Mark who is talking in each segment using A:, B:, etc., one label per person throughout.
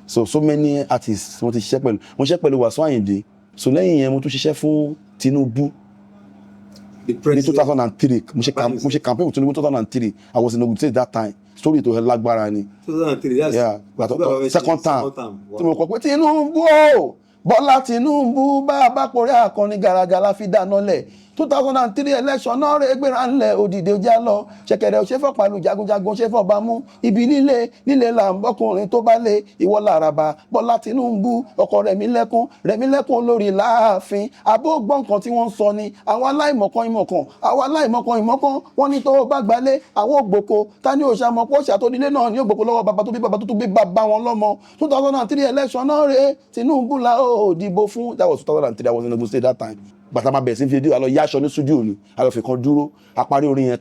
A: so many artists mo ti ṣiṣẹ́ pẹ̀lú mo ṣiṣẹ́ pẹ̀lú WASIU AYINDE so lẹ́yìn yẹn mo tún ṣiṣẹ́ fún TINUBU ní 2003 mo ṣe campaign with TINUBU 2003 I was in Ogun State that time story tó lágbára ni
B: 2003 yes
A: yeah second time tí mo kọ pé TINUBU o Bọ́lá TINUBU bá bá porí akọni garaga la fi dáná lẹ̀ 2003 election náà rẹ̀ gbéra ńlẹ̀ òdìdè ọjà lọ ṣẹ̀kẹ̀rẹ̀ òṣèfọ́ pàlú jagunjagun ṣẹ́fọ́ bá mú ibi líle là ń bọ́kùnrin tó bá lé ìwọ làràbà Bọ́lá TINUBU ọkọ Rẹ̀mílẹ́kún lórí láàfin àbó gbọ́n kan tí wọ́n sọ ni àwọn aláìmọ̀kan ìmọ̀kan wọ́n ní tó bá gbalé àwọn ògbóko ta ni òṣà mọ̀ pọ̀ ṣàtòdílé náà ní ògbóko lọ́wọ́ bàbá tó bí bàbá tó bí bàbá wọn lọ́mọ 2003 election náà rẹ̀ TINUBU la ó dìbò fún that was 2003 I was in Ogun State that time bàtà máa bẹ̀rẹ̀ sí fídíò àlọ́ yáṣọ ní studio ni àlọ́ fi kan dúró àparí orin yẹn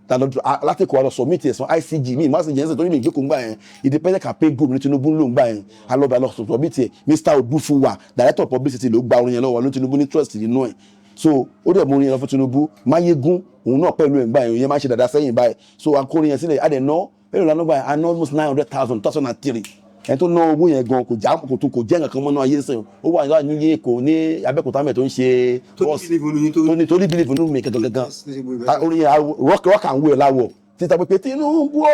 A: tán látẹ̀kọ̀ àlọ́ submit ẹ̀sán ICG mi ìmọ̀ àṣìjẹ́ ẹ̀sẹ̀ tó ní mi ìgbékùn gbà yẹn independent campaign group ní Tinubu ló ń gbà yẹn àlọ́bẹ̀ àlọ́ submit ẹ̀ Mr. Odufuwa director of publicity ló gba orin yẹn lọ́wọ́ ló Tinubu ní trust nínú ẹ̀ so ó dẹ̀ mú orin yẹn lọ fún Tinubu Máyégún òun náà pẹ̀lú ẹ̀ ń gbà yẹn yẹn máa ń ṣe dàda sẹ́yìn báyìí so akórin yẹn sílẹ̀ adẹ̀ ná ẹ̀rọ lánàá gbà yẹn I know almost 900,000 2003 ẹni tó ná owó yẹn gan kò jẹ́ nǹkan mọ́ná ayé sẹ́yìn ó wà ní Èkó ní Abẹ́òkúta mẹ́ tó ń ṣe tó ní bílíìfù nínú mi gangan orin yẹn rock and roll láwọ̀ títa pé TINUBU o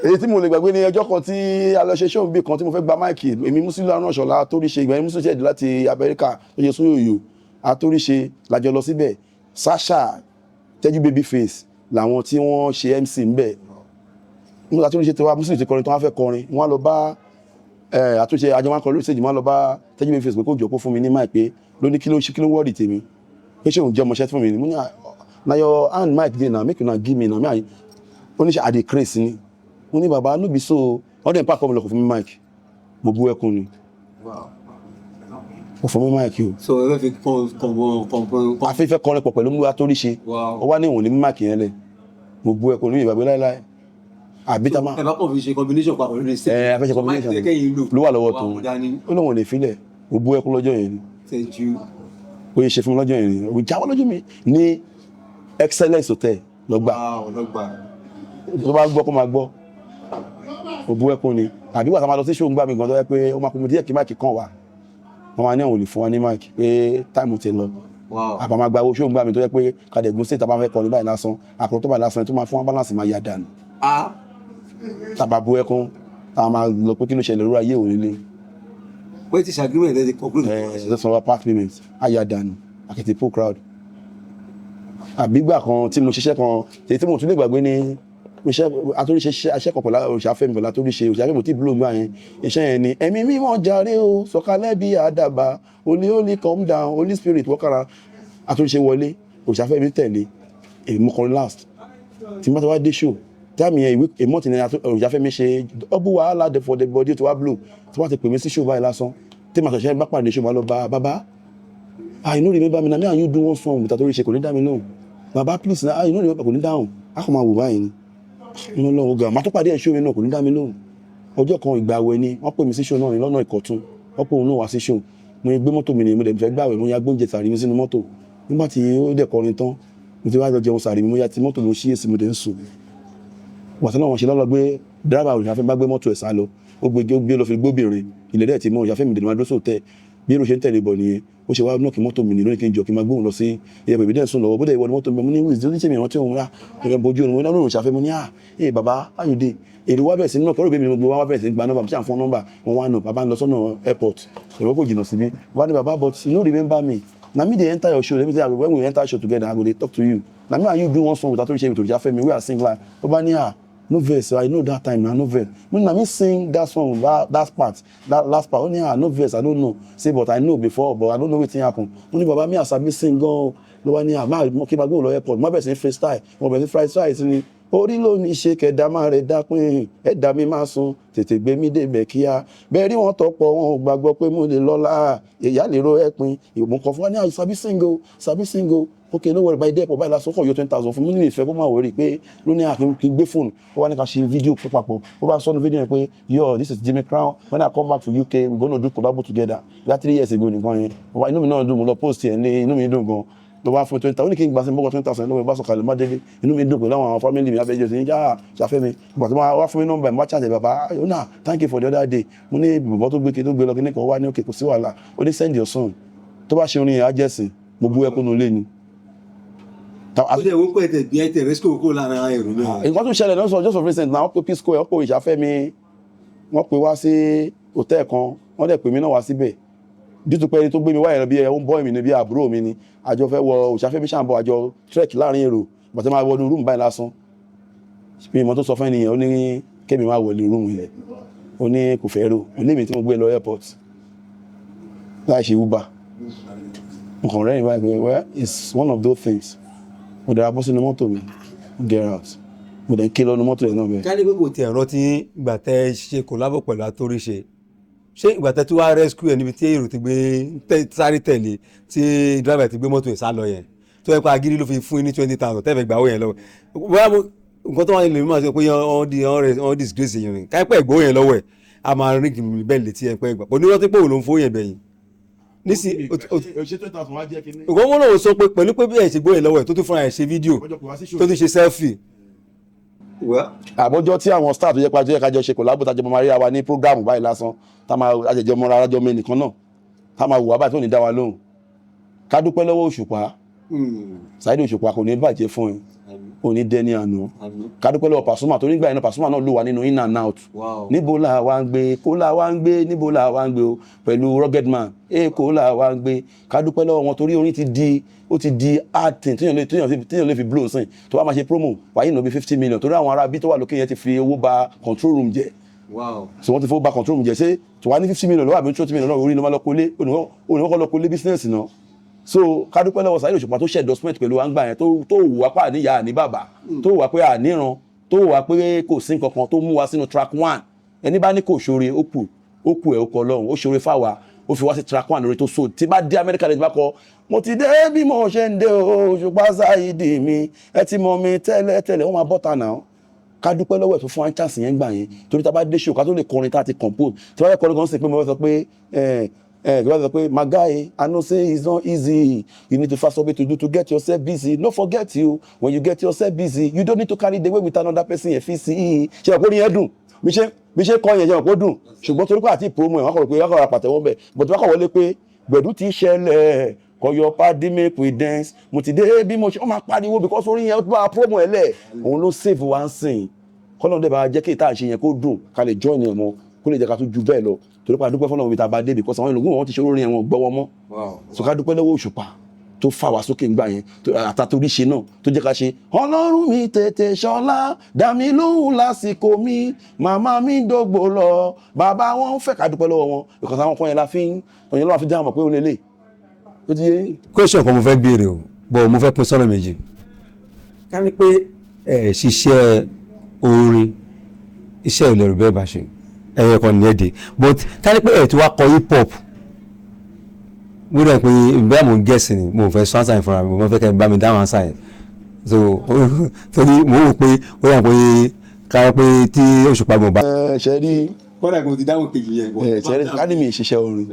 A: èyí tí mo lè gbàgbé ní ọjọ́ kan tí a lọ ṣe ṣóun bí kan tí mo fẹ́ gba máìkì èmi Musiliu Aránṣọlá Atóríṣe ìgbà yẹn Musiliu ṣẹ̀dí láti Amẹ́ríkà tó ṣe Sóyòyò Atóríṣe lájọ lọ síbẹ̀ Sasha Tẹ́jú Babyface làwọn tí wọ́n ṣe MC ńbẹ̀ nígbà tí wọ́n ṣe tiwa Musiliu ti kọrin tó wọ́n fẹ́ kọrin wọ́n lọ bá àtúnṣe àjọ wọn kọrin lórí stage wọ́n lọ bá Tẹ́jú Babyface pé kó jọ kó fún mi ní máìkì pé ló ní kí ló wọ́ọ̀dì tèmi pé ṣé òun jẹ́ ọmọṣẹ́ fún mi ni mo ní na your hand mic dey na make una give me na me oníṣẹ́ àdè craze ni mo ní bàbá no be so ọdún ìpá àkọ́mọlọ kò fún mi mic mo bú ẹkún ni kò fún mi mic o.
B: so ẹ fẹ́ fi kàn
A: afẹ́fẹ́ kọrin pọ̀ pẹ̀lú mú Atóríṣe ó wá ní ìwọ̀n ní mic yẹn lẹ̀ mo bú ẹkún ní ìbàgbé láíláí àbí tá máa.
B: ẹ bá kàn fi ṣe combination papọ̀ lórí stage.
A: afẹ́ ṣe combination ló wà lọ́wọ́ tó ó lóun lè filẹ̀ mo bú ẹkún lọ́jọ́ yẹn ni ó yẹ ṣe fún mi lọ́jọ́ yẹn ni ó jáwọ́ lójú mi ní Excellence Hotel lọ́gbà tó bá gbọ́ kó máa gbọ́ òbú ẹkún ni àbí wà tá máa lọ sí ṣóun gbà mí gan tó yẹ pé ó máa kún mi díẹ̀ kí máìkì kan wà wọ́n máa ní àwọn olè fún wa ní máìkì pé táìmù ti lọ àbá máa gba owó ṣóun gbà mí tó yẹ pé Kàdégún sí tàbá fẹ́ kọrin báyìí lásán àkùrọ̀ tó báyìí lásán tó máa fún wa balance máa yá dànù tàbá bú ẹkún táwọn máa lọ pé kí ló ṣẹlẹ̀ lórí ayé òní lé
B: wọ́n ti ṣàgbéwẹ̀ lẹ́dí conclude
A: lọ́sọ̀rọ̀ park payment ayá dànù àkìtì pool crowd àbígbà kan tí mo ṣiṣẹ́ kan tí mo tún lè gbàgbé ní iṣẹ́ Atóríṣe aṣẹ́kọ̀ọ́ pẹ̀lú òṣàfẹ́mi pẹ̀lú Atóríṣe òṣàfẹ́mi tí blue gbà yẹn iṣẹ́ yẹn ni ẹ̀mí mímọ́ jàre o sọ̀kalẹ̀ bí àdàbà holy calm down holy spirit wọ́kàrà Atóríṣe wọlé òṣàfẹ́mi tẹ̀lé èmi kọrin last tí mo bá ti wá dé show táàmì yẹn ìwé èmọ́tì ní òṣàfẹ́mi ṣe ọbú wàhálà for the body to wá blue tí wọ́n ti pè mí sí show báyìí lásán tí màá ṣẹ̀ṣẹ̀ bá pàdé show máa lọ bá bàbá you no remember me na me and you do one song with Atóríṣe kò ní dá mi náà bàbá please na you no remember kò ní dáhùn a kò máa wò báyìí ni inú lọ́wọ́ gan máa tó pàdé ẹ̀ṣọ́ mi náà kò ní dá mi lóhùn ọjọ́ kan ìgbà àwẹ̀ ni wọ́n pè mí sí ṣó náà ní lọ́nà Ìkọ̀tún wọ́n pè òun náà wá sí ṣó mo gbé mọ́tò mi ni mo dẹ̀ fẹ́ gbàwẹ̀ mo ya gbóúnjẹ sàrí mi sínú mọ́tò nígbà tí ó dẹ̀ kọrin tán mo ti wá lọ jẹun sàrí mi mo ya ti mọ́tò mo ṣí èsì mo dẹ̀ ń sùn wàtí náà wọ́n ṣe lọ́lọ́ gbé dírẹ́bà òṣìṣàfẹ́ bá gbé mọ́tò ẹ̀ sá lọ ó gbé lọ fi gbóbìnrin ilẹ̀ dẹ̀ ti mọ́ òṣìṣàfẹ́ mi dẹ̀ máa dúró sóòtẹ́ bí irú ṣe ń tẹ̀lé bọ̀ nìyẹn ó ṣe wá náà kí mọ́tò mi ní lónìí kí n jọ kí n máa gbóhùn lọ sí ilẹ̀ bèbí dẹ̀ ń sùn lọ́wọ́ bó dẹ̀ ìwọ ni mọ́tò mi mo ní wíìsì lóní tèmi ìrántí òun rà ẹ̀rọ bojú òun náà lóòrùn ṣàfẹ́ mo ní bàbá Ayinde èrè wá bẹ̀rẹ̀ sí náà kọ́rọ̀ bèbí gbogbo wá bẹ̀rẹ̀ sí gba nọ́mbà bí sàn fún nọ́mbà wọn wá nù bàbá ń lọ sọ́nà airport ẹ̀rọ kò jìnnà síbí wá ní bàbá but you no remember me na me dey enter your show let me say when we enter show together I go dey talk to you na me and you do one song with Atóríṣe with Òrìṣàfẹ́mi we are sing live ó bá ní no verse I know that time na no verse na me sing that song that part that last part only no verse I don't know say but I know before but I don't know wetin happen only baba me asabi sing gan ló wá ní ma kí ma go lọ airport mo bẹ̀rẹ̀ sí freestyle mo bẹ̀rẹ̀ sí freestyle sí ni orí ló ní ṣe kẹ̀dá máa rẹ̀ dápín ẹ̀dá mi máa sun tètè gbé mi débẹ̀ kíá bẹ́ẹ̀ rí wọn tọpọ̀ wọn ò gbàgbọ́ pé mo lè lọ́la ìyá lè ro ẹ̀pin ìmọ̀ kan fún wa ní sabi single okay no worry by there for by last so for you 20,000 fún mi ní ìfẹ́ kó máa worry pé ló ní àkín kí gbé phone ó wá ní ká ṣe fídíò papọ̀ ó bá sọ ní fídíò yẹn pé yo this is Jimmy Crown when I come back to UK we gonna do collabo together that 3 years ago nìkan yẹn wá inú mi náà dùn mo lọ post yẹn ní inú mi dùn gan tó bá fún 20,000 ó ní kí n gbà sí mọ́kàn 20,000 lọ́wọ́ bá sọ̀kalẹ̀ má délé inú mi dùn pẹ̀lú àwọn family mi abẹ́jọ́ sí yá ṣàfẹ́ mi ìgbà tó wá fún mi nọ́mbà má chance bàbá ó náà thank you for the other day mo ní bàbá tó gbé lọ kí ní kan wá ní òkè kò sí wàhálà ó ní send your son tó bá ṣe orin yẹn á jẹ́sìn mo bú ẹkún nulẹ̀ ni.
B: ó dẹ̀ wọ́n pẹ̀ tẹ̀ bí ẹ tẹ̀ rescue kó lára ẹ̀rù náà.
A: nǹkan tó ṣẹlẹ̀ náà sọ just of recent náà wọ́n pe peace square wọ́n pe ìṣàfẹ́ mi wọ́n pe wá sí hòtẹ́ẹ̀ kan wọ́n dẹ̀ pè mí náà wá síbẹ̀ dítú pé ẹni tó gbé mi wáyé bí ẹ ń bọ́ èmi ní bí àbúrò mi ni àjọ fẹ́ wọ òṣàfẹ́mi ṣàǹbọ̀ àjọ trek láàrin èrò bàtẹ́ máa wọnú rúùmù báyìí lásán bí ìmọ̀ tó sọ fún ènìyàn ó ní kémi máa wọlé rúùmù ilẹ̀ ó ní kò fẹ́ rò ilé mi tí mo gbé lọ airport láì ṣe uber nǹkan rẹ̀ ní báyìí well it's one of those things mo dára bọ́ sínú mọ́tò mi get out mo dẹ̀ ń ké lọ́nu mọ́tò yẹn náà bẹ́ẹ̀.
B: ká ní pé kò tiẹ̀ rántí ìgbà tẹ́ ṣe collabo pẹ̀lú Atóríṣe ṣé ìgbà tẹ́ tí wàá rescue ẹ̀ níbi tí èrò ti gbé sáré tẹ̀lé tí driver ti gbé mọ́tò ẹ̀ sá lọ yẹn tó yẹ pé agídí ló fi fún ní 20,000 tẹ́fẹ̀ gbà owó yẹn lọ́wọ́ bóyá nǹkan tó wà nílò mímọ́ àti pé wọ́n disgrace yẹn rìn káyipẹ́ ìgbó yẹn lọ́wọ́ ẹ̀ a máa rí bẹ́ẹ̀ létí ẹ̀ pé ìgbà kò ní rántí pé òun ló ń fún yẹn bẹ̀yìn. nísìnyí nǹkan wọn lòun sọ pé pẹ̀lú pé bí ẹ̀ ṣe gbó yẹn lọ́wọ́ ẹ̀ tó tún fúnra ẹ̀ ṣe fídíò tó tún ṣe selfie.
A: àbójọ tí àwọn star tó yẹ kájọ ṣe kò lábò tájọ máa rí àwa ní programu báyìí lásán tá máa àjẹjọ mọ́ra arájọ mi nìkan náà tá máa wù wá báyìí tó ní dá wa lóhùn ká dúpẹ́ lọ́wọ́ Òṣùpá Saheed Òṣùpá kò ní bàjẹ́ fún ẹ kò ní dẹ́ni àná ká dúpẹ́ lọ́wọ́ Pasuma tó nígbà yẹn Pasuma náà ló wà nínú in and out níbo la wá ń gbé kó la wá ń gbé níbo la wá ń gbé o pẹ̀lú rugged man kó la wá ń gbé ká dúpẹ́ lọ́wọ́ wọn torí orin ti di hard thing téèyàn lè fi blow sìn tó bá máa ṣe promo wáyé ìnáwó 50 million torí àwọn ará bí tó wà lókè yẹn ti fi owó ba control room jẹ́ so wọ́n ti fowó ba control room jẹ́ ṣé tó wá ní 50 million lọ́wọ́ àbí 20 million lọ́wọ́ orí ló máa lọ kólé oníwọ́kọ́ lọ kólé business náà so ká dúpẹ́ lọ́wọ́ Saheed Òṣùpá tó ṣe endorsement pẹ̀lú àǹgbà yẹn tó wù wá pé àníyá àní bàbá tó wù wá pé àníran tó wù wá pé kò sí nǹkan tó mú wa sínú track 1 ẹni bá ní kò ṣoore ó kù ẹ̀ ó kọ Ọlọ́run ó ṣoore fáwa ó fi wá sí track 1 lórí tó so tí bá dé Amẹ́ríkà lè bá kọ mo ti dé bí mo ṣe ń dé o Òṣùpá Saheed mi ẹ ti mọ mi tẹ́lẹ̀ wọ́n máa bọ́ta náà ká dúpẹ́ lọ́wọ́ ẹ̀ tó fún wa chance yẹn gbà yẹn torí tá bá dé show ká tó lè kọrin tá ti compose tí wọ́n fẹ́ kọrin gan sí pé mo fẹ́ sọ pé my guy, I know say it's not easy. You need to find something to do to get yourself busy. No forget you, when you get yourself busy, you don't need to carry the weight with another person. FCE. Ṣé ọ̀pọ̀ ní ẹ dùn? Bí ṣe kọ́ yẹn ṣe ọ̀pọ̀ dùn. Ṣùgbọ́n torí pé àti promo ẹ̀ wọ́n kọ̀ pé wọ́n kọ̀ pàtẹ́wọ́ bẹ̀. But wọ́n kọ̀ wọlé pé gbẹ̀dú ti ṣẹlẹ̀. Call your party make we dance. Mo ti dé bí mo ṣe wọ́n máa pariwo because orin yẹn bá promo ẹ̀ lẹ̀. Òun ló save one sing. Kọ́lọ́n dẹ̀ bá jẹ́ kí ìta àṣẹ yẹn kó dùn ká lè join ẹ̀ mọ́ kó lè jẹ́ ká tún ju bẹ́ẹ̀ lọ torí pé àdúpẹ́ fọ́nà omi tá a bá dé because àwọn ìlúgbọ́n wọn ti ṣe orin ẹ̀wọ̀n gbọ́wọ́ mọ́ so ká dúpẹ́ lọ́wọ́ Òṣùpá tó fà wá sókè ńgbà yẹn àtàtoríṣe náà tó jẹ́ ká ṣe Ọlọ́run mi tètè ṣọlá dá mi lóhùn lásìkò mi màmá mi dógbò lọ bàbá wọn fẹ́ ká dúpẹ́ lọ́wọ́ wọn because àwọn kan yẹn la fi òyìn lọ́wọ́ fi dá àmọ̀ pé ó lélẹ̀ ó ti yé.
B: question kan mo fẹ́ béèrè o bọ̀ mo fẹ́ pín sọ́nà méjì ká ní pé ṣiṣẹ́ orin iṣẹ́ ìlẹ̀rù bẹ́ẹ̀ bá ṣe ẹ̀yẹ kan ní ẹ̀dẹ̀ but ká ní pé ẹ̀ tí wàá kọ hip hop mo rẹ̀ pé bẹ́ẹ̀ mo ń gẹ̀ẹ́sì ni mo fẹ́ sọ àṣà ìfúnra mi mo fẹ́ kẹ́ ẹ bá mi dáhùn àṣà yẹn so torí mo rò pé ó yà pé ká pé tí Òṣùpá gbọ̀n bá.
A: ṣe rí
B: kọ́dà kò ti dáhùn kejì yẹn.
A: ṣe rí ká ní mi ìṣiṣẹ́ orin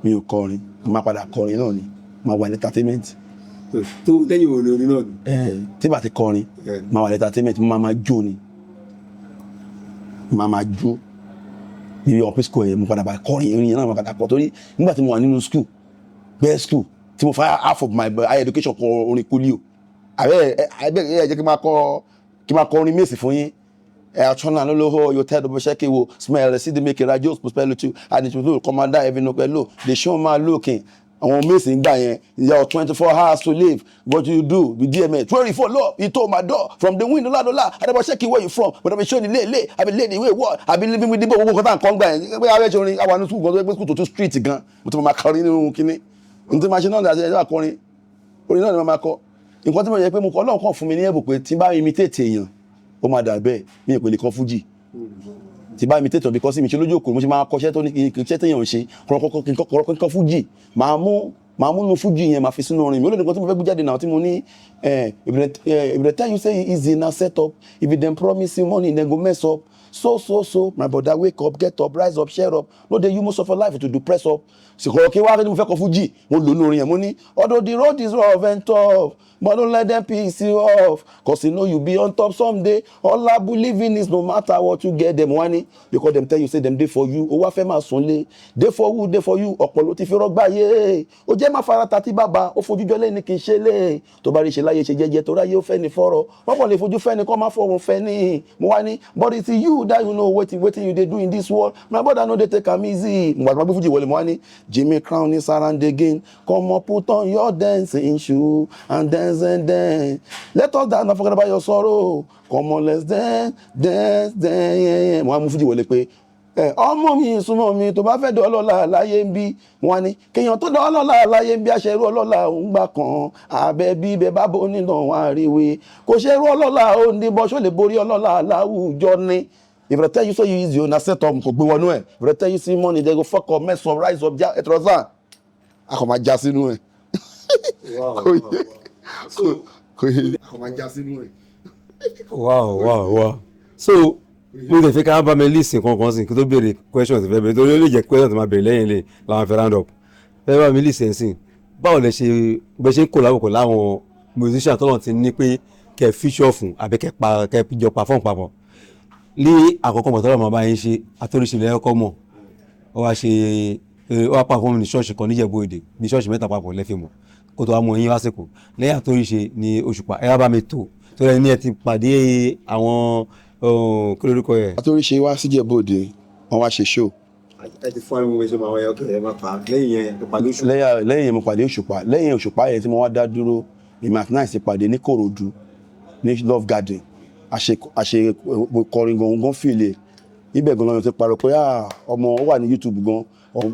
A: mi ò kọrin mo máa padà kọrin náà ni máa wà ní entertainment.
B: tó lẹ́yìn orin náà ni.
A: tí bá ti kọrin máa wà ní entertainment mo máa jó ni máa jó níbi ọ̀pẹ́ school yẹn mo padà bá kọrin orin yẹn náà mo padà kọ torí nígbà tí mo wà nínú school best school tí mo fa half of my higher education kọ orin polio àbẹ́ jẹ́ kí n máa kọ orin mèsì fún yín ẹ̀ẹ́dọ́nà lólóhó yóò tẹ́ ẹ̀dọ́bọ̀ ṣẹ́kì wo smell sí di make radio spell to and it will commander even no pẹ̀lú the show man looking àwọn mèsì ń gbà yẹn your 24 hours to live what you do with DMX 24 love he told my door from the window dola adaba checking where you from but I be showing late I be lady wait what I be living with the gbogbo kan kan gbà yẹn pé àwọn ẹ̀ṣọ́ orin àwọn ní school gan pé school to street gan mo ti máa kọrin nínú kíní n tí máa ṣe náà ní àṣẹ ẹ̀ṣọ́ àkọrin orin náà ni máa kọ nǹkan tí mo yẹ pé mo kọ́ Ọlọ́run kàn fún mi ní ẹ̀bùn pé tí bá imitate èèyàn ó máa dà bẹ́ẹ̀ mi ò pè lè kọ fújì tí bá imitate because mi ṣe lójú òkú mo ṣe máa kọṣẹ́ tó ní iṣẹ́ téèyàn ń ṣe kọ́kọ́ fújì máa mú nu fújì yẹn máa fi sínú orin mi ó lè nǹkan tí mo fẹ́ gbé jáde náà tí mo ní if they tell you say easy na set up if you dem promise you money then go mess up so my brother wake up, get up, rise up, share up. No dey you most of your life to do press up. Sìkọ̀rọ̀ kí wá ní mo fẹ́ kọ fújì mo lò lórí yẹn mo ní although the road is rough and tough but don't let them piss you off cause you know you be on top someday. All I believe in is no matter what you get them wani because them tell you say them dey for you. Ó wá fẹ́ máa sunlé dey for who dey for you ọ̀pọ̀ ló ti fi rọ́gbà yé. Ó jẹ́ máa fara ta tí bàbá ó fojú jọ lẹ́ni kì í ṣe lé. Tó bá rí ṣe láyé ṣe jẹ́jẹ́ tó ráyé ó fẹ́ ní fọ́rọ̀. Wọ́n kàn lè fojú fẹ́ ni kọ́ máa fọ̀rùn fẹ́ ni. Mo wá ní but it's you that you know wetin you dey do in this world. My brother no dey take am easy. Mo gbàgbọ́ fújì wọlé mo wá ní Jimmy Crown is around again. Come on, put on your dancing shoe and dance and dance. Let us dance, not forget about your sorrow. Come on, let's dance, dance, dance. Mo wá mú fújì wọlé pé ọmọ mi súnmọ́ mi tó bá fẹ́ dọ́ ọlọ́lá láyé ń bí wọn ni kéèyàn tó dọ́ ọlọ́lá láyé ń bí aṣẹ́rú ọlọ́lá òun gbà kan abẹ́ bí bẹ́ẹ̀ bá bó nínú wọn àríwé kò ṣerú ọlọ́lá ó ní bọ́ ṣó lè borí ọlọ́lá láwùjọ ni. If I tell you so you easy o na set up kò gbé wọnú ẹ̀. If I tell you see money they go fuck up mess up rise up ja ẹtùrọ̀sán akọ̀ máa já sínú ẹ̀. Kò yẹ akọ̀ máa já sínú ẹ̀.
B: Wow. So mo lè fẹ́ ká bá mi list kankan sí kí tó béèrè questions fẹ́ bẹ̀rẹ̀ torí ó lè jẹ́ questions tó máa béèrè lẹ́yìn lè làwọn fẹ́ round up fẹ́ bá mi list ẹ̀ sí báwo lẹ ṣe bẹ́ ṣe ń kó láwùkọ̀ láwọn musician tọ́lọ̀ ti ní pé kẹ́ feature fún àbí kẹ́ jọ perform papọ̀ ní àkọ́kọ́ mọ̀ tọ́lọ̀ máa bá yín ṣe àtòríṣe lẹ́yọ́kọ́ mọ̀ ó wá perform ní ṣọ́ọ̀ṣì kan níjẹ̀bú Òde ní ṣọ́ọ̀ṣì mẹ́ta papọ̀ lẹ́fì mọ̀ kó tó wá mọ̀ yín wásìkò lẹ́yìn àtòríṣe ní Òṣùpá ẹ wá bá mi tò tó lẹ́ni ẹ ti pàdé àwọn kí lórúkọ yẹ.
A: àtòríṣe wá síjẹ̀bú Òde wọ́n wá ṣe show.
B: ẹ ti fún ẹmu wẹ́sẹ̀ máa wáyé ọkẹ́ ẹ máa pa lẹ́yìn yẹn mo pàdé Òṣùpá.
A: lẹ́yìn yẹn mo pàdé Òṣùpá lẹ́yìn Òṣùpá yẹn tí mo wá dá dúró èmi àti náà ti pàdé ní Kòròdú ní Love Garden àṣe kọrin gan fìlè ibẹ̀ gan lọ́yọ̀ ti parọ́ pé ọmọ ó wà ní YouTube gan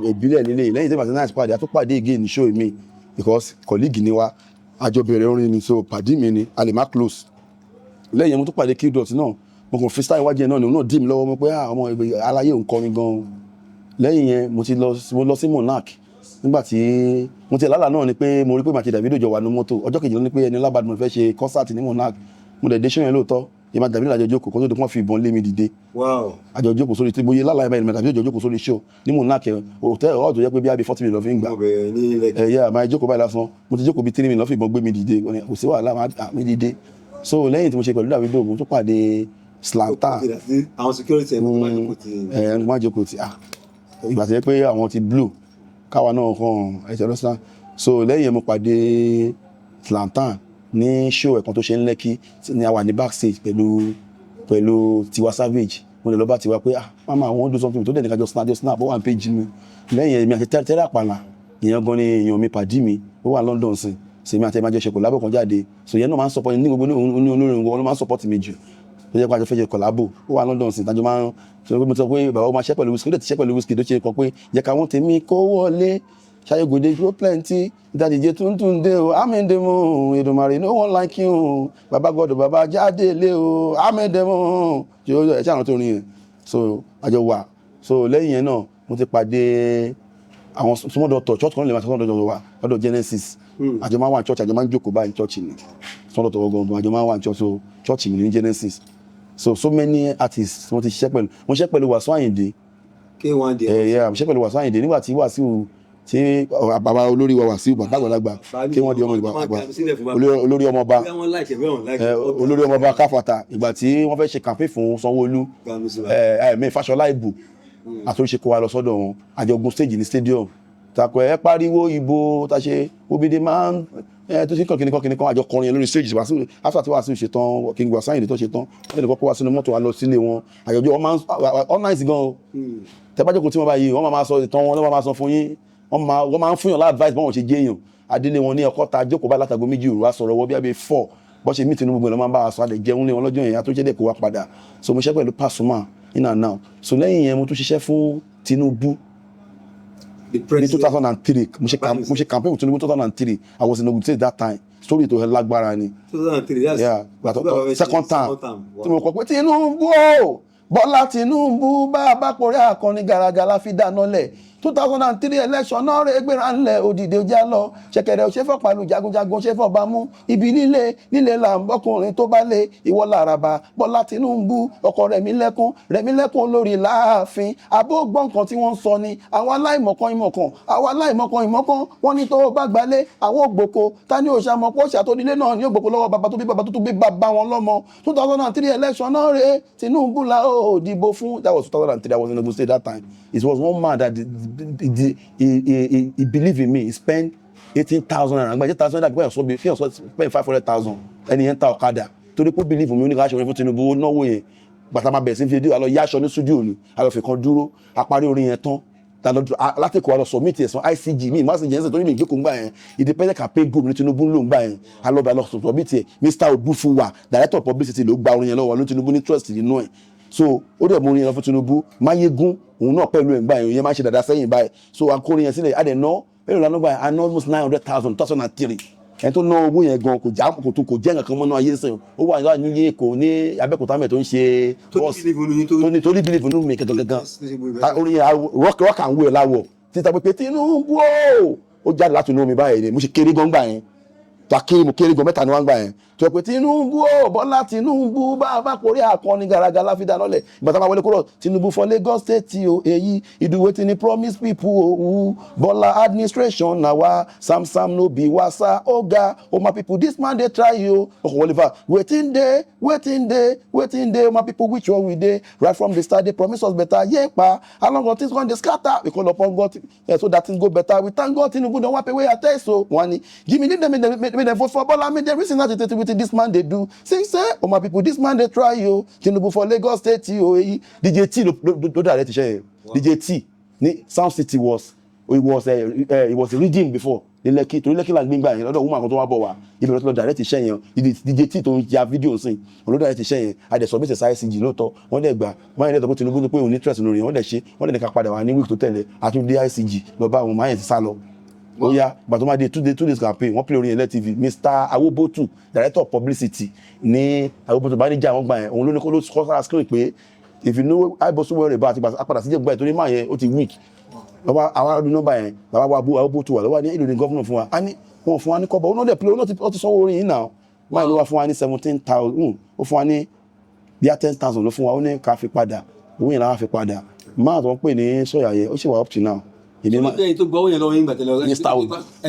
A: ìbílẹ̀ nílé lẹ́yìn tí mo àti náà ti pàdé àtúpàdé again ní show mi because colleague ni wa àjọ bẹ̀rẹ̀ orin ni so pàdé mi ni a lè má close lẹ́yìn mo tún pàdé Qdot náà mo kàn fi style iwájú ẹ̀ náà ni òun náà dì mí lọ́wọ́ mo pé ọmọ aláyé òun kọrin gan lẹ́yìn yẹn mo lọ sí Monarch nígbà tí mo ti lálàá náà ni pé mo rí pé màtí Davido jọ wà ní mọ́tò ọjọ́ kejì ló ní pé ẹni lábàdàn mo fẹ́ ṣe concert ní Monarch mo dẹ̀ dé show yẹn lóòótọ́ ìmọ̀ Davido àjọ jókòó kó tó di pọ́n fi ìbọn lé mi dìde àjọ jókòó sórí tí bóyá lálàá ìmọ̀ Davido jókòó sórí show ní Monarch hòtẹ́ẹ̀lì ọ̀ọ́ tó jẹ́ pé bí i 40 million fi ń gbà ẹ̀yà máa jókòó báyìí lásán mo ti jókòó bí 3 million fi ìbọn gbé mi dìde kò sí wàhálà mi dìde so lẹ́yìn tí mo ṣe pẹ̀lú Davido mo tún pàdé Slanta
B: àwọn security ẹ̀
A: máa jókòó tí ìgbà tí yẹ pé àwọn ti blue káwa náà kàn ẹ̀jẹ̀ lọ́sàn so lẹ́yìn yẹn mo pàdé Slanta ní show ẹ̀kan tó ṣe ń Lẹ́kì ní a wà ní backstage pẹ̀lú Tiwa Savage mo lè lọ bá Tiwa pé mama I wan do something tó dẹ̀ ní ká jọ snap ó wà ní page mi lẹ́yìn yẹn mi àti Tẹ́lẹ̀ Àpàlà ìyẹn gan ni èèyàn mi pàdí mi ó wà London sí sèmi àti ẹ̀ máa jẹ́ ṣe collabo kan jáde so yẹn náà máa ń support ní gbogbo ní olórin wọn ló máa ń support mi jù tó jẹ́ pé àjọ fẹ́ ṣe collabo ó wà London sí ìtajọ́ máa ń sọ pé mo sọ pé bàbá ó máa ṣẹ́ pẹ̀lú Wizkid ó dẹ̀ ti ṣẹ́ pẹ̀lú Wizkid tó ṣe kọ pé jẹ́ ká wọ́n tèmi kó wọlé ṣayogode grow plenty ìdádìje tuntun dé o amẹ́ndẹ́mọ̀ Èdùmàrè no one like you bàbá gbọ́dọ̀ bàbá jáde lé o amẹ́ndẹ́mọ̀ ẹ̀ ṣàrán tó rin yẹn so àjọ wà so lẹ́yìn yẹn náà mo ti pàdé àwọn small doctor church kan lè máa small doctor wà lọ́dọ̀ Genesis àjọ máa wà ní church àjọ máa ń jókòó báyìí church ni small doctor gangan àjọ máa wà ní church so church mi ní Genesis so many artists wọ́n ti ṣiṣẹ́ pẹ̀lú wọ́n ṣiṣẹ́ pẹ̀lú Wasiu Ayinde
B: K1 day
A: mo ṣiṣẹ́ pẹ̀lú Wasiu Ayinde nígbà tí Wasiu tí bàbá olórí wa Wasiu bàbá àgbàlagbà K1 day ọmọ ìgbà olórí ọmọọba olórí ọmọọba Káfàtà ìgbà tí wọ́n fẹ́ ṣe campaign fún Sanwó-Olú Fáṣọlá ìbò àtúnṣe kó wa lọ sọ́dọ̀ wọn àjọgùn stage ní stadium takọ̀ ẹ pariwo ìbò tàṣe obìnrin máa ń tó ṣe kìnnìkan àjọ kọrin yẹn lórí stage Wasiu after tí Wasiu ṣe tán King Wasiu Ayinde tó ṣe tán wọ́n lè kọ́kọ́ wá sínú mọ́tò wa lọ sílé wọn àjọjọ́ wọn máa ń organize gan tẹ́bájọ́kùn tí wọ́n bá yìí wọ́n máa sọ ìtàn wọn lọ́wọ́ máa sọ fún yín wọ́n máa ń fún yàn láàdvice bọ́n ṣe jẹ́yàn adélé wọn ní Ọ̀kọ́ta jókòó bá látago 2 òru wá sọ̀rọ̀ wọ́ bí i 4 bọ́ ṣe meet Tinubu lọ́ máa ń bá wa sọ adẹ̀ jẹun lé wọn lọ́jọ́ yẹn àtúnṣe dẹ̀ kó wa padà so mo ṣiṣẹ́ pẹ̀lú Pasuma in and out so lẹ́yìn yẹn mo tún ṣiṣẹ́ fún Tinubu ní 2003 mo ṣe campaign with Tinubu 2003 I was in Ogun State that time story tó lágbára ni
B: 2003 yes
A: second time tí mo kọ pé Tinubu Bọ́lá Tinubu bá a bá pọ̀rẹ́ àkànní gàràgà la fi dáná lẹ̀ 2003 election náà rẹ̀ gbéra ńlẹ̀ òdìdè ojá lọ ṣẹ̀kẹ̀rẹ̀ òṣèfọ̀ pàlú jagunjagun ṣẹ́fọ̀ bá mú ibi líle là ń bọ́kùnrin tó bá lé ìwọ làràbà Bọ́lá Tinubu ọkọ Rẹ̀mílẹ́kún olórí láàfin àbó gbọ́n kan tí wọ́n ń sọ ni àwọn aláìmọ̀kan ìmọ̀kan wọ́n ní tó bá gbalé àwọn ògbóko ta ni òṣàmọ̀pọ̀ ṣàtòdílé náà ní ògbóko lọ́wọ́ bàbá tó bí bàbá tó tún bí bàbá wọn lọ́mọ 2003 election náà rẹ̀ Tinubu la ó dìbò fún. That was 2003. I was in Ogun State that time. It was one man that he believed in me. He spent 18,000 naira. But 18,000 naira because he spent 500,000. And he entered Okada. To the people believe in me, only aṣọ fún Tinubu no way. But I'm a best in video. I lọ yá aṣọ ní studio ni. I lọ fi kan dúró. A parí orin yẹn tán. Láti kó a lọ submit ẹ̀sán ICG mi ìmọ̀ àṣìjẹ́ ẹ̀sẹ̀ tó ní mi ìgbé kò ń gbà yẹn independent campaign group ní Tinubu ló ń gbà yẹn alọ́ba lọ submit ẹ̀ Mr. Odufuwa director of publicity ló gba orin yẹn lọ́wọ́ ló Tinubu ní trust nínú ẹ̀ so ó dẹ̀ mú orin yẹn lọ fún Tinubu Máyégún òun náà pẹ̀lú ẹ̀ ń gbà yẹn yẹn máa ń ṣe dáadáa sẹ́yìn báyìí so akórin yẹn sílẹ̀ adẹ̀ ná ẹ̀rọ lánàá gbà yẹn I know almost 900,000 2003 ẹni tó ná owó yẹn gan kò jẹ́ nǹkan mọ́nú ayé sẹ́yìn ó wà ní Èkó ní Abẹ́òkúta mẹ́ tó ń ṣe bọ́ọ̀sì tó ní believe nínú mi gangan orin yẹn rock and roll láwọ̀ títa pé Tinubu ó jáde láti inú mi báyìí ni mo ṣe kéré gan gbà yẹn mo kéré gan mẹ́ta ni wọ́n gbà yẹn tó yẹ pé Tinubu Bọ́lá Tinubu bá kórè akọni garaga láfídà lọ́lẹ̀ ìgbà táwọn wọlé kúrò Tinubu for Lagos State o èyí do wetin he promise people o Bọ́lá administration na wa Sam no be wasa oga my people this man dey try o ọkọ̀ wọlé fa wetin dey my people which one we dey right from the start they promise us better yepa along things come dey scatter we call upon God so that things go better we thank God Tinubu don wipe away our tears so wani give me leave them make them vote for Bọ́lá make them reason that wetin this man dey do say my people this man dey try o Tinubu for Lagos State o eyi DJ T ló direct iṣẹ́ yẹn DJ T ní Sound City was reading before ní Lekki torí Lekki là ń gbígbà yẹn lọ́dọ̀ woman kan tó wá bọ̀ wá ibi lọ́tọ́ direct iṣẹ́ yẹn DJ T tó ń ya fídíò sí òun ló direct iṣẹ́ yẹn àdẹ̀sọ̀ bí ṣe ICG lóòótọ́ wọ́n dẹ̀ gbà wọ́n yẹn dẹ̀ tọ́ pé Tinubu ní pé òun ní interest lórí wọ́n dẹ̀ ṣe wọ́n dẹ̀ ní ká padà wá ní week tó tẹ̀lé àtúndé ICG lọ bá àwọn máyẹ̀ ti sá lọ ó yá gbàtọ́ máa dé 2 days campaign wọ́n play orin yẹn TV Mr. Awobotu director of publicity ní Awobotu manager wọn gbà yẹn òun ló ní kó ló kọ́ sára screen pé if you know ibosu wẹ́rẹ̀ bá àti apàdà síjẹ́ gbà yẹn torí máa yẹn ó ti weak lọ́wọ́ àwọn arúgbó nọ́mbà yẹn bàbá wa Awobotu wà lọ́wọ́ ní ìlú ní gọ́fúnà fún wa á ní wọn fún wa ní kọ́bọ̀ ó náà dẹ̀ play ó ti sanwó orin yìí náà máa ló wá fún wa ní 17,000 ó fún wa ní bíi 10,000 ló fún wa ó ní ká fi padà òun yẹn làwọn fi padà máa tó ń pè ní sọ́yà yẹn ó sì wà up to now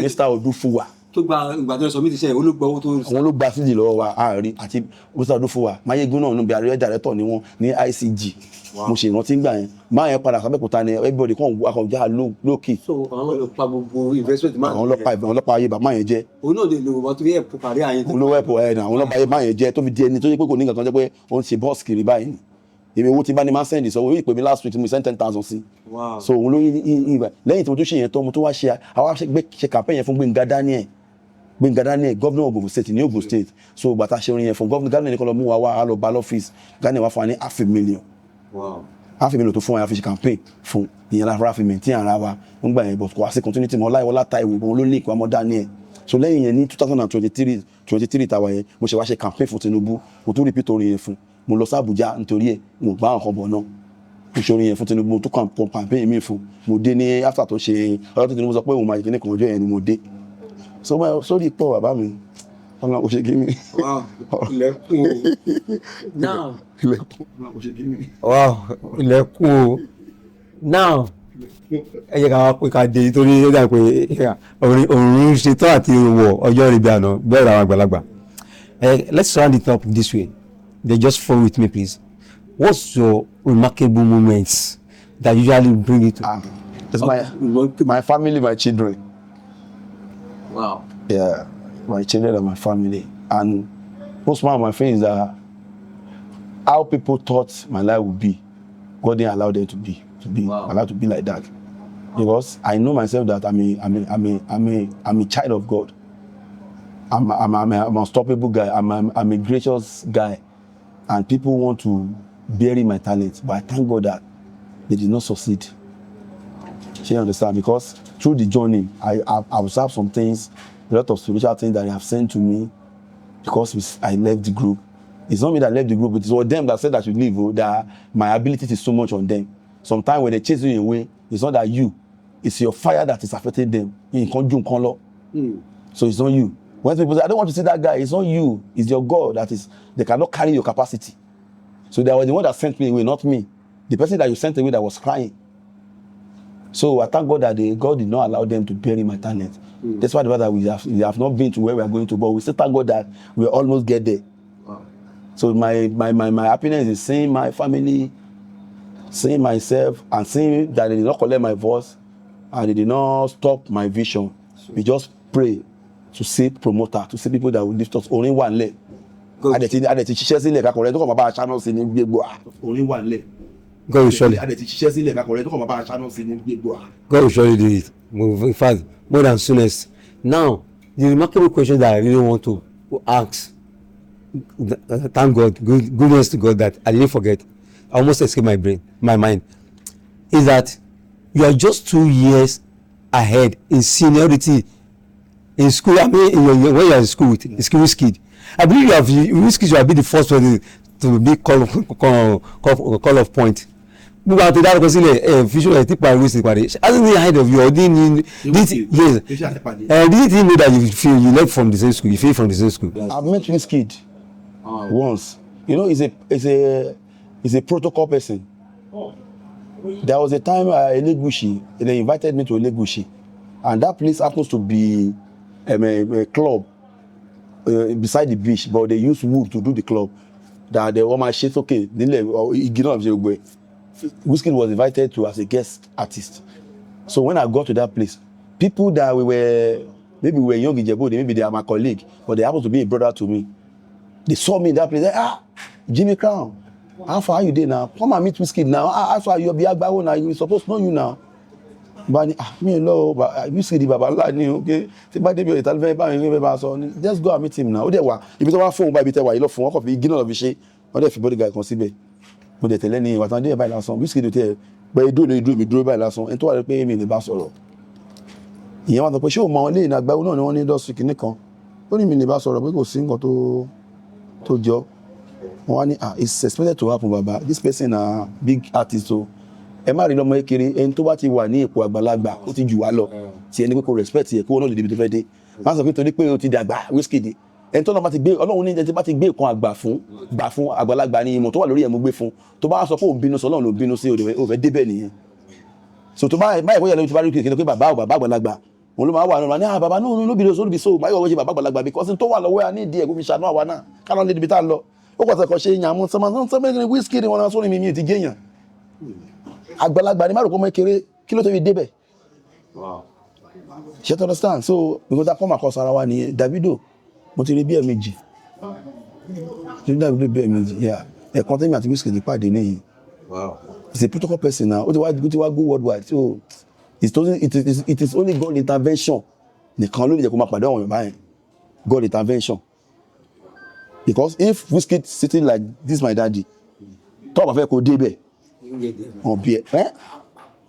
A: Mr. Odufuwa
B: tó gba ìgbàdàn sọ mí ti ṣe ìwọ́n ló gba owó tó ń sọ.
A: àwọn ló gba sídìí lọ́wọ́ wa àárín àti Mr. Odufuwa Máyégún náà níbi àríwá director ni wọ́n ní ICG mo ṣe ìrántí gbà yẹn máa yẹn padà sábẹ́kúta ni everybody kan akọ̀já lókè.
B: so àwọn ọlọ́pàá gbogbo investment máa
A: àwọn ọlọ́pàá ayé bàbá yẹn jẹ́.
B: òun náà lè lo wọn tó fi ẹ̀pọ̀ parí àyẹn.
A: olówó ẹ̀pọ̀ ẹ̀ náà àwọn ọlọ́pàá ayé máa yẹn jẹ́ tó fi di ẹni tó yẹ pé kò ní nǹkan kan jẹ́ pé ó ń ṣe bọ́ọ̀sì kiri báyìí èmi owó tí bá ní máa ń sẹ́ndì sọ wọ́n ìpè mi last week mo send 10,000 sí. so òun ló ìgbà lẹ́yìn tí mo tún ṣe yẹn tán mo tún wá ṣe àwa ṣe campaign yẹn fún Gbénga Daniel governor of Ogun State ní Ogun State so bàtà ṣe orin yẹn fún governor Daniel nìkan lọ mú wa wá lọ bá lọ́fíìsì Daniel wá fún wa ní $500,000 tó fún wa fi ṣe campaign fún ìyẹn lára fi maintain ara wa ń gbà yẹn but kò wá sí continuity mọ́ Ọláyíwọlá Táíwò òun ló link wa mọ́ Daniel so lẹ́yìn yẹn ní 2023 tàwa yẹn mo ṣe wá ṣe campaign fún Tinubu mo tún repeat orin yẹn fún mo lọ sí Àbújá nítorí ẹ̀ mo gbá nǹkan bọ̀ náà mo ṣe orin yẹn fún Tinubu mo tún campaign mi fún mo dé ní after tó ṣe ọjọ́ tó Tinubu sọ pé òun máa jẹ́ kíní kan ọjọ́ yẹn ni mo dé so sórí pọ̀ bàbá mi ọ̀nà òṣèké mi.
B: ilẹ̀kùn now ilẹ̀kùn o now ẹ jẹ́ ká wá pé ká dé torí ó dà pé òun ṣetán àti wọ̀ ọjọ́ ìrìbí àná bẹ́ẹ̀ ra àwọn àgbàlagbà. Let's round it up this way. They just follow with me, please. What's your remarkable moments that usually bring you to?
A: It's my family, my children.
B: Wow.
A: Yeah, my children and my family. And most one of my friends are how people thought my life would be. God didn't allow them to be
B: wow.
A: allowed to be like that. Because I know myself that I'm a child of God. I'm an unstoppable guy. I'm a gracious guy. And people want to bury my talent, but I thank God that they did not succeed. You understand? Because through the journey, I observed some things, a lot of spiritual things that they have sent to me because I left the group. It's not me that left the group, but it was them that said that I should leave, that my ability is so much on them. Sometimes when they chase you away, it's not that you It's your fire that is affecting them. So it's not you. When people say, I don't want to see that guy, it's not you. It's your God that is, they cannot carry your capacity. So they were the one that sent me away, not me. The person that you sent away that was crying. So I thank God that God did not allow them to bury my talent. That's why the fact that we have not been to where we are going to, but we still thank God that we almost get there. Wow. So my happiness is seeing my family, seeing myself, and seeing that they did not collect my voice, and they did not stop my vision. Sure. We just pray to see promoter, to see people that will lift us only one leg. God will surely.
B: God will surely do it. In fact, more than soonest. Now, the remarkable question that I really want to ask, thank God, goodness to God that I didn't forget. I almost escaped my mind, is that you are just 2 years ahead in seniority in school. I mean, when you are in school with WizKid, I believe WizKid will be the first one to be call of point. Gbogbo àti dárúkọ sílẹ̀ fíṣọ́ ẹ̀ tí pariwo sí ìpàdé hasn't he ahead of you or didn't he know that you left from the same school, you feel from the same school?
A: I've met WizKid once. You know, he's a protocol person. There was a time Elegushi, they invited me to Elegushi, and that place happens to be a club beside the beach, but they use wood to do the club. That the woman shit okay, WizKid was invited to as a guest artist. So when I got to that place, people that we were young in Djibouti, maybe they are my colleague, but they happen to be a brother to me. They saw me in that place. Jimmy Crown, how far are you there now? Come and meet WizKid now. How far you'll be Agbawo now? You're supposed to know you now. But me no, but WizKid Babala ni okay. Just go and meet him now. If you don't phone by bit, why you love phone? What if you get all of shit? What if everybody guy consider? Mo de tele ni watan de báyìí lásán WizKid de te pé mi dúró báyìí lásán en tó wà pé mi lè bá sọ̀rọ̀ ìyẹn wá sọ pé ṣé o mọ ilé ìnagbá náà ni wọ́n ní industry kìíní kan ó ní mi lè bá sọ̀rọ̀ pé kò sí nǹkan tó jọ wọ́n wá ní it's expected to happen baba, this person na big artist o ẹ má rí lọ́mọ kékeré ẹni tó bá ti wà ní ipò àgbàlagbà ó ti jù wá lọ tí ẹni pé kò respect yẹ kó wọn náà lè débi tó fẹ́ dé má sọ pé torí pé o ti dàgbà WizKid ẹni tó náà bá ti gbé Ọlọ́run ní ẹni bá ti gbé nǹkan àgbà fún àgbàlagbà ní ìmọ̀ tó wà lórí ẹ̀ mú gbé fún tó bá sọ pé òun bínú sí Ọlọ́run ló bínú sí ó fẹ́ débẹ̀ nìyẹn. So tó bá ìwé yẹn lórí tó bá rí kékeré pé bàbá àgbàlagbà òun ló máa wà náà ní bàbá náà ló bí so máa yọ̀ wọ́n ṣe bàbá àgbàlagbà because tó wà lọ́wọ́ ẹ̀ ní ìdí ẹ̀ kó fi ṣàánú àwa náà káná lé níbi tá a lọ ó kọ̀ sẹ́kọ̀ ṣe yàn mú sọ́mọ́ WizKid wọn náà sórí mi ti géèyàn àgbàlagbà ni má rò pé ọmọ kékeré kí ló tó fi débẹ̀. Ṣé tó understand? So because that come across ara wa ni Davido mo ti rí bí ẹ̀mejì ẹ̀kan tẹ́mi àti WizKid pàdé nìyí. He's a protocol person now ó ti wá go worldwide so it is only God intervention nìkan ló lè jẹ́ kó máa pàdé àwọn Yorùbá yẹn God intervention because if WizKid sitting like this my daddy tó bá fẹ́ kó débẹ̀ wọ́n bí ẹ̀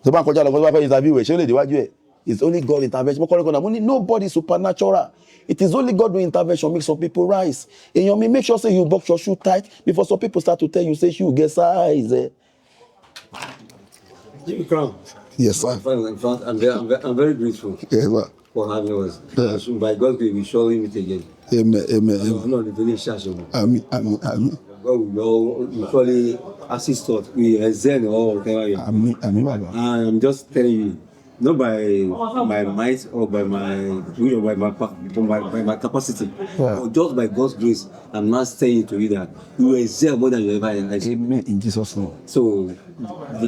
A: tó bá ń kọjá lọ tó bá fẹ́ interview ẹ̀ ṣé ó lè déwájú ẹ̀. It's only God intervention. Nobody supernatural. It is only God doing intervention make some people rise. And you make sure say you box your shoe tight before some people start to tell you say shoe get size.
C: Jimmy Crown.
A: Yes, sir.
C: I'm very grateful.
A: Yes, sir.
C: For having us. Yeah. By God's grace, we surely meet again.
A: Amen.
C: I'm not the village church.
A: Amen.
C: God will surely assist us. We excel all whatever.
A: Amen.
C: I'm just telling you. Not by my might or by my will or by my capacity, but just by God's grace. I'm not saying to you that you will excel more than you ever realized.
A: Amen. In Jesus' name.
C: So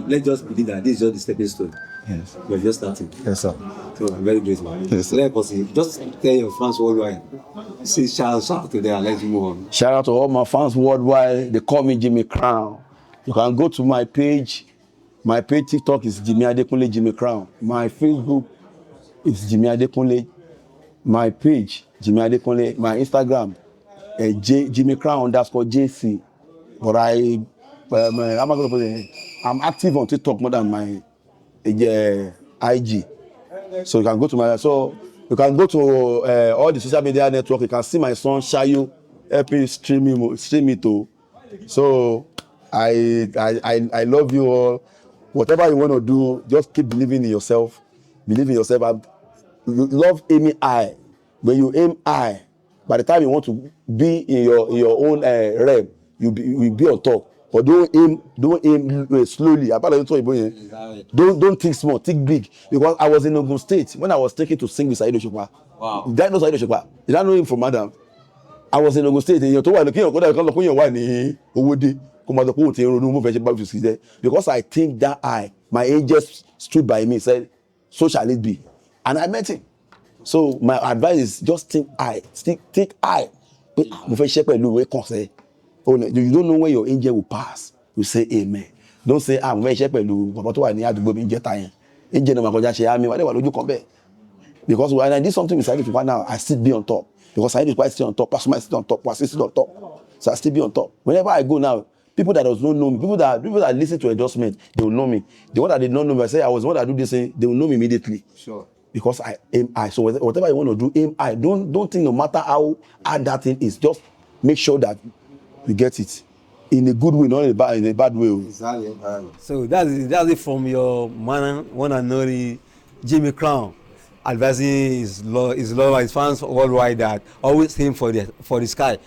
C: let's just believe that this is just the stepping stone.
A: Yes.
C: We're just starting.
A: Yes, sir.
C: So I'm very grateful.
A: Yes, sir.
C: Let us just tell your fans worldwide. Say shout to them and let's move on.
A: Shout out to all my fans worldwide. They call me Jimmy Crown. You can go to my page. My page TikTok is Jimmy Adekunle Jimmy Crown. My Facebook is Jimmy Adekunle. My page Jimmy Adekunle. My Instagram Jimmy Crown _JC. But I'm active on TikTok more than my IG. So you can go to all the social media network. You can see my son Shayo helping stream it too. So I love you all. Whatever you want to do, just keep believing in yourself believe in yourself, and love aiming high. When you aim high, by the time you want to be in your own realm, you be on top. But don't aim slowly. Don't think small, think big. Because I was in Ogun State when I was taken to sing with Saheed Osupa.
C: Wow.
A: Did I know Saheed Osupa? Did I know him from Madam? I was in Ogun State. Èèyàn tó wà ní kéèyàn kódà kan lọ kóyàn wà ní Owódé kó máa sọ pé òun ti ń ronú mú fẹ́ ṣe bá fi there. Because I think that my angels stood by me, said, so shall it be. And I met him. So my advice is just think high. Think high. Mo fẹ́ ṣe pẹ̀lú ìwé kan sẹ́. You don't know when your angel will pass. You say amen. Don't say mo fẹ́ ṣe pẹ̀lú bàbá tó wà ní àdúgbò mi jẹ́ta yẹn. Angel náà máa kọjá ṣe àmì wà lẹ́wà lójú kan bẹ́ẹ̀. Because when I did something with Saheed Osupa now, I still be on top. Because Saheed Osupa is still on top, Pastor Mike is still on top, Pastor is still on top. So I still be on top. Whenever I go now, people that does not know me, people that listen to endorsement, they will know me. The one that did not know me, I say I was the one that do this thing, they will know me immediately.
C: Sure.
A: Because I aim high. So whatever you want to do, aim high. Don't think no matter how hard that thing is, just make sure that you get it in a good way, not in a bad way.
C: Exactly.
B: So that's it from your man, one and only Jimmy Crown, advising his fans worldwide that always aim for the sky.